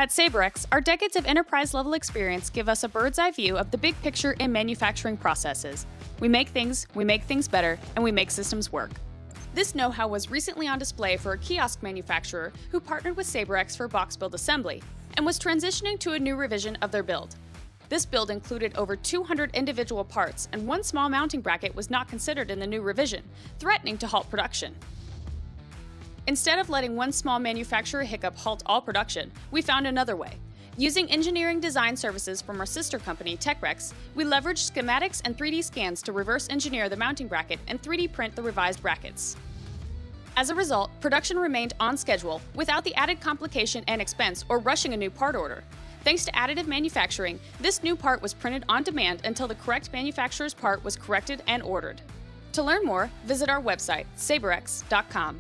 At SabeRex, our decades of enterprise-level experience give us a bird's-eye view of the big picture in manufacturing processes. We make things better, and we make systems work. This know-how was recently on display for a kiosk manufacturer who partnered with SabeRex for box build assembly and was transitioning to a new revision of their build. This build included over 200 individual parts, and one small mounting bracket was not considered in the new revision, threatening to halt production. Instead of letting one small manufacturer hiccup halt all production, we found another way. Using engineering design services from our sister company, TekRex, we leveraged schematics and 3D scans to reverse engineer the mounting bracket and 3D print the revised brackets. As a result, production remained on schedule without the added complication and expense or rushing a new part order. Thanks to additive manufacturing, this new part was printed on demand until the correct manufacturer's part was corrected and ordered. To learn more, visit our website, SabeRex.com.